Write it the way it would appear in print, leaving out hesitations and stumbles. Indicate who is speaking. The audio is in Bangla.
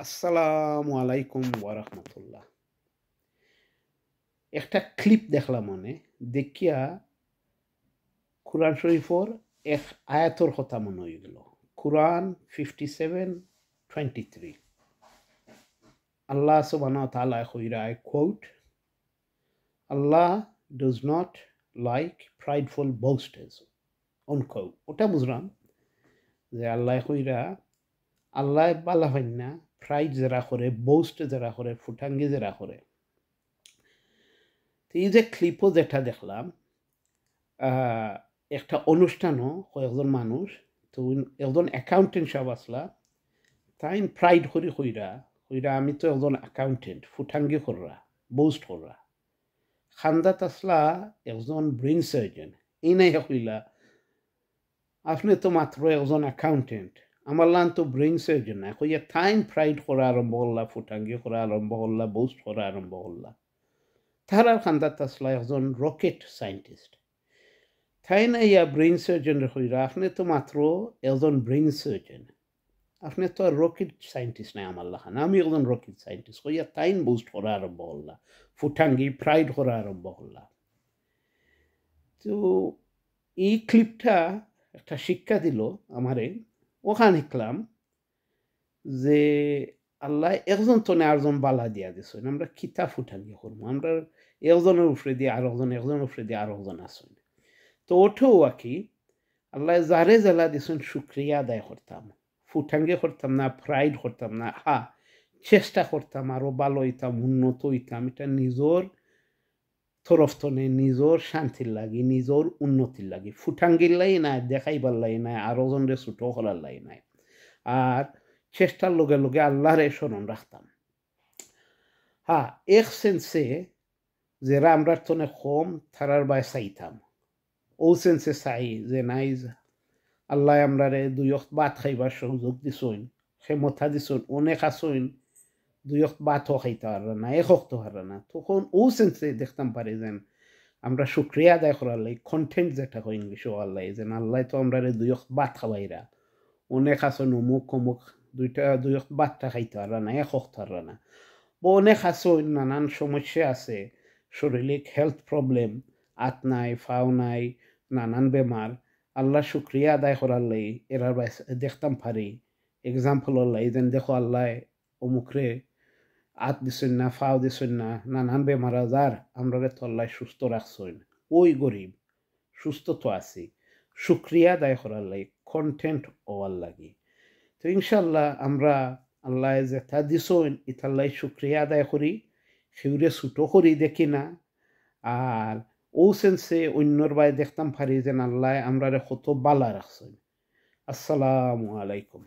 Speaker 1: আসসালামু আলাইকুম ওয়া রাহমাতুল্লাহ। একটা ক্লিপ দেখলাম দেখিয়া কুরআন শরীফর এক আয়াতর কথা মনে হয়ে গেল। কুরআন 57:23 আল্লাহ সুবহানাহু ওয়া তাআলা কইরা, I quote, Allah does not like prideful boasters, unquote. ওটা বুঝলাম যে আল্লাহ কইরা আল্লাহ বালা হয় না প্রাইড যারা করে, বোস্ট যারা করে, ফুটাঙ্গি যারা করে। তো এই যে ক্লিপও যেটা দেখলাম, একটা অনুষ্ঠানও কয়েকজন মানুষ, তো একজন অ্যাকাউন্টেন্ট সাহেব আসলা, তাই প্রাইড করি কইরা আমি তো একজন অ্যাকাউন্টেন্ট, ফুটাঙ্গি কররা, বোস্ট কররা। খান্দাত আসলা একজন ব্রেন সার্জন, এই নাই কইলা আপনি তো মাত্র একজন অ্যাকাউন্টেন্ট, আমার লান তো ব্রেন সার্জন না। কইয়া তাইন প্রাইড করা আরম্ভ করলা, ফুটাঙ্গি করা আরম্ভ করলা, বোস্ট করা আরম্ভ করলা। তার আর খান্দাত আসলা একজন রকেট সায়েন্টিস্ট, তাই না ইয়া ব্রেন সার্জন হইরা আপনি তো মাত্র একজন ব্রেন সার্জন, আপনি তো আর রকেট সায়েন্টিস্ট নাই আমার লাখান, আমি একজন রকেট সায়েন্টিস্ট। হইয়া তাইন বুস্ট করা আরম্ভ করলা, ফুটাঙ্গি প্রাইড করা আরম্ভ করলা। তো এই ক্লিপটা একটা শিক্ষা দিল আমারে। ওখানে দেখলাম যে আল্লাহ একজন তো আরেকজন বালা দিয়া দিছেন, আমরা কিতা ফুটাঙ্গি করবো, আমরা একজনের উপরে দিয়ে আর একজন, একজনের উপরে দিয়ে আর একজন আসুন। তো ওঠেও কি আল্লাহ যারে জেলা দিছেন শুক্রিয়া আদায় করতাম, ফুটাঙ্গি করতাম না, প্রাইড করতাম না। চেষ্টা করতাম আরো ভালো হইতাম, উন্নত হইতাম, এটা নিজের তরফতনে নিজের শান্তির লাগি, নিজের উন্নতির লাগি, ফুটাঙ্গির লাই নাই, দেখাইবার লাই নাই, আরো জনরে ছোট করার লাই নাই। আর চেষ্টার লগে লগে আল্লাহরে স্মরণ রাখতাম। এক সেন্সে যারা আমরা তনে কম তারার বাই চাইতাম, ও সেন্সে চাই যে নাই আল্লাহ আমরারে দুই অক্ত ভাত খাইবার সুযোগ দিছইন, ক্ষমতা দিছইন, অনেক আসইন দুই অক্ত ভাতও খাইতে পারবে না, এক অক্ত পারবে না। তখন ও সেন্সে দেখতাম পারি যেন আমরা শুক্রিয়া আদায় করার লাই, কন্টেন্ট যেটা হয় ইংলিশে আল্লাহ, যেন আল্লাহ তো আমরারে দুই অক্ত ভাত খাওয়াইরা, অনেক আসইন অমুক অমুক দুই অক্ত ভাতটা খাইতে পারবে না, এক অক্ত পারবে না। অনেক আসইন নানান সমস্যা আছে, শারীরিক হেলথ প্রবলেম, হাত নাই, ফাও নাই, নানান বেমার। আল্লাহ শুক্রিয়া আদায় করার লাই এরার দেখতাম পারি এক্সাম্পল লাই, যেন দেখো আল্লাহ অমুকরে হাত দিছেন না, ফাও দিছেন না, নানান বেমার আজার আমরা তো আল্লাহ সুস্থ রাখছেন, ওই গরিব সুস্থ তো আছি, শুক্রিয়া আদায় করার লাই কন্টেন্ট হওয়ার লাগি। তো ইনশাল্লাহ আমরা আল্লাহ যেটা দিছেন ইতাল্লাই শুক্রিয়া আদায় করি, সেউরে ছুটো করি দেখি না। আর ও সেন্সে অন্যর বাই দেখতাম পারি যেন আল্লাহ আমরা কত বালা রাখছেন। আসসালামু আলাইকুম।